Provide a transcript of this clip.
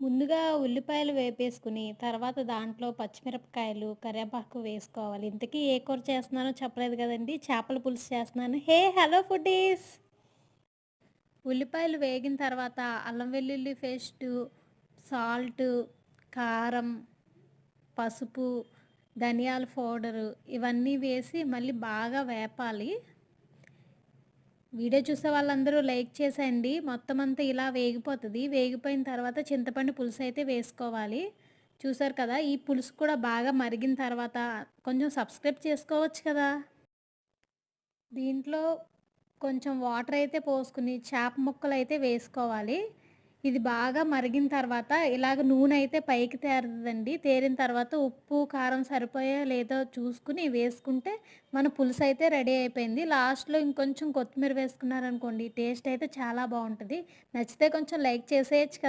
ముందుగా ఉల్లిపాయలు వేపేసుకుని, తర్వాత దాంట్లో పచ్చిమిరపకాయలు, కరివేపాకు వేసుకోవాలి. ఇంతకీ ఏ కూర చేస్తున్నానో చెప్పలేదు గదండీ! చేపల పులుసు చేస్తున్నాను. Hello foodies. ఉల్లిపాయలు వేగిన తర్వాత అల్లం వెల్లుల్లి పేస్టు, సాల్టు, కారం, పసుపు, ధనియాల పౌడరు ఇవన్నీ వేసి మళ్ళీ బాగా వేపాలి. వీడియో చూసే వాళ్ళందరూ లైక్ చేసేయండి. మొత్తం అంతా ఇలా వేగిపోతది. వేగిపోయిన తర్వాత చింతపండు పులుసయితే వేసుకోవాలి. చూసారు కదా! ఈ పులుసు కూడా బాగా మరిగిన తర్వాత కొంచెం సబ్స్క్రైబ్ చేసుకోవచ్చు కదా! దీంట్లో కొంచెం వాటరయితే పోసుకొని చేప ముక్కలయితే వేసుకోవాలి. ఇది బాగా మరిగిన తర్వాత ఇలాగ నూనె అయితే పైకి తేరుతదండి. తేరిన తర్వాత ఉప్పు, కారం సరిపోయో లేదో చూసుకొని వేసుకుంటే మన పులుసయితే రెడీ అయిపోయింది. లాస్ట్‌లో ఇంకొంచెం కొత్తిమీర వేసుకున్నారనుకోండి టేస్ట్ అయితే చాలా బావుంటది. నచ్చితే కొంచెం లైక్ చేసేయొచ్చు కదా!